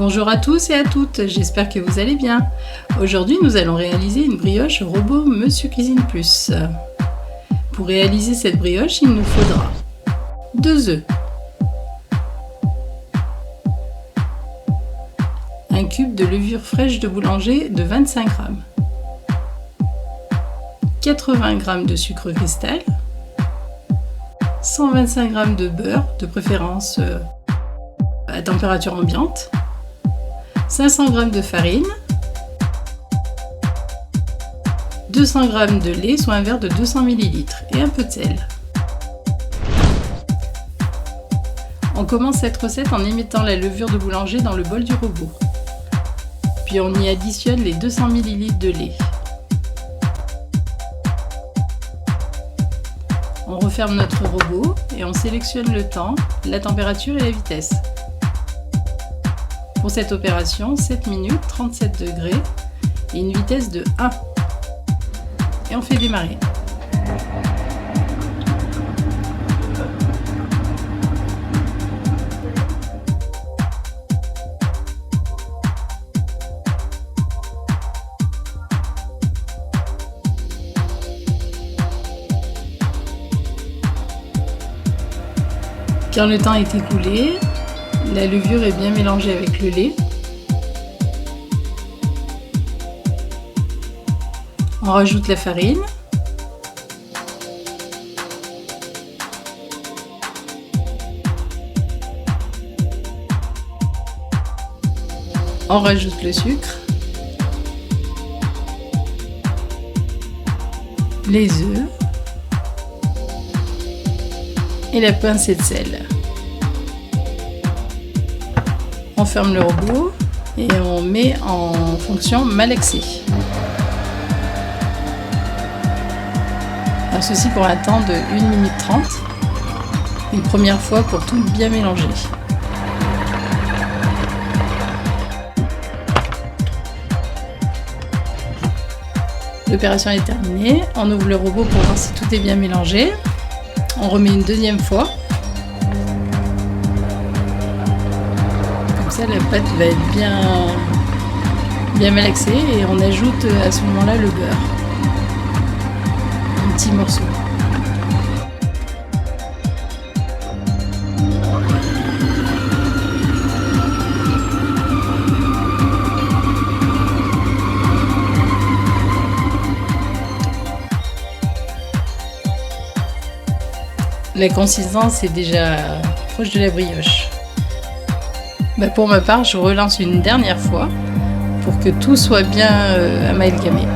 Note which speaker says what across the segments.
Speaker 1: Bonjour à tous et à toutes, j'espère que vous allez bien. Aujourd'hui, nous allons réaliser une brioche robot Monsieur Cuisine Plus. Pour réaliser cette brioche, il nous faudra 2 œufs, un cube de levure fraîche de boulanger de 25 g, 80 g de sucre cristal, 125 g de beurre, de préférence à température ambiante, 500 g de farine, 200 g de lait, soit un verre de 200 ml, et un peu de sel. On commence cette recette en émettant la levure de boulanger dans le bol du robot. Puis on y additionne les 200 ml de lait. On referme notre robot et on sélectionne le temps, la température et la vitesse. Pour cette opération, 7 minutes, 37 degrés et une vitesse de 1. Et on fait démarrer. Quand le temps est écoulé, la levure est bien mélangée avec le lait. On rajoute la farine. On rajoute le sucre, les œufs et la pincée de sel. On ferme le robot et on met en fonction malaxée. Alors ceci pour un temps de 1 minute 30, une première fois pour tout bien mélanger. L'opération est terminée, on ouvre le robot pour voir si tout est bien mélangé. On remet une deuxième fois. Comme ça, la pâte va être bien malaxée et on ajoute à ce moment-là le beurre. Un petit morceau. La consistance est déjà proche de la brioche. Pour ma part, je relance une dernière fois pour que tout soit bien amalgamé.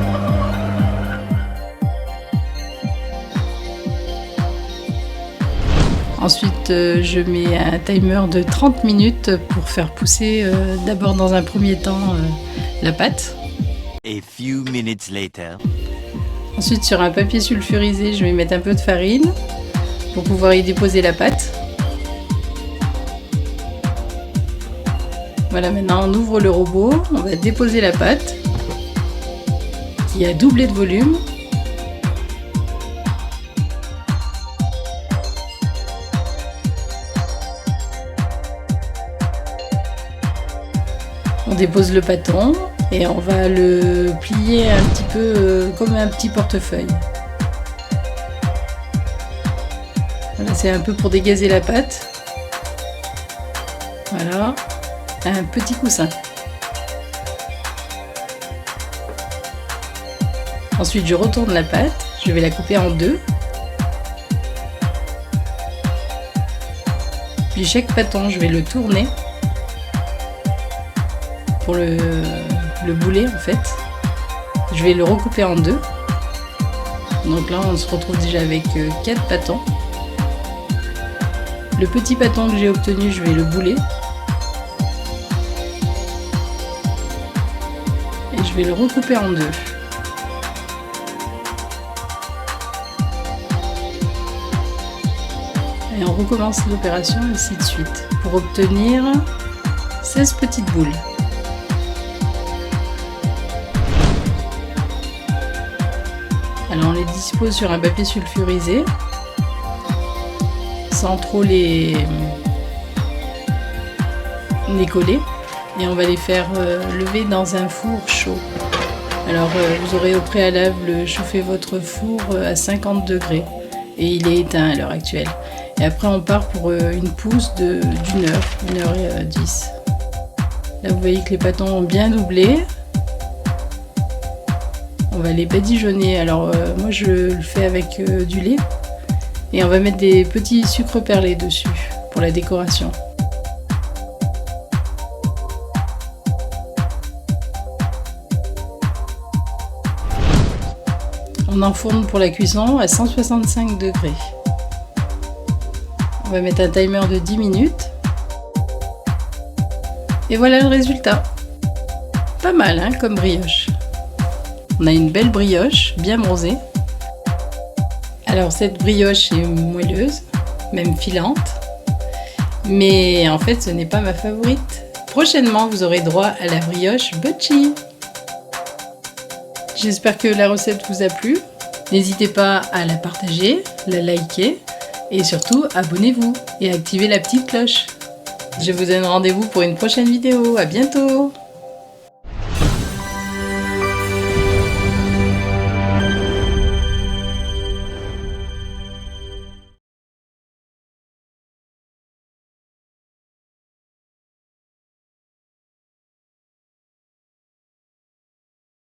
Speaker 1: Ensuite, je mets un timer de 30 minutes pour faire pousser d'abord dans un premier temps la pâte.
Speaker 2: A few minutes later.
Speaker 1: Ensuite, sur un papier sulfurisé, je vais mettre un peu de farine pour pouvoir y déposer la pâte. Voilà, maintenant on ouvre le robot, on va déposer la pâte qui a doublé de volume. On dépose le pâton et on va le plier un petit peu comme un petit portefeuille. Voilà, c'est un peu pour dégazer la pâte. Voilà, un petit coussin. Ensuite, je retourne la pâte, je vais la couper en 2. Puis chaque pâton, je vais le tourner pour le bouler en fait. Je vais le recouper en 2. Donc là, on se retrouve déjà avec 4 pâtons. Le petit pâton que j'ai obtenu, je vais le bouler. Et je vais le recouper en 2. Et on recommence l'opération ainsi de suite pour obtenir 16 petites boules. Alors on les dispose sur un papier sulfurisé sans trop les coller. et on va les faire lever dans un four chaud. Alors vous aurez au préalable chauffé votre four à 50 degrés et il est éteint à l'heure actuelle. Et après on part pour une pousse d'une heure, 1h10. Là vous voyez que les pâtons ont bien doublé. On va les badigeonner. Alors moi je le fais avec du lait et on va mettre des petits sucres perlés dessus pour la décoration. On enfourne pour la cuisson à 165 degrés. On va mettre un timer de 10 minutes. Et voilà le résultat. Pas mal hein, comme brioche. On a une belle brioche, bien bronzée. Alors cette brioche est moelleuse, même filante. Mais en fait ce n'est pas ma favorite. Prochainement vous aurez droit à la brioche Bocci. J'espère que la recette vous a plu. N'hésitez pas à la partager, la liker et surtout abonnez-vous et activez la petite cloche. Je vous donne rendez-vous pour une prochaine vidéo. À bientôt!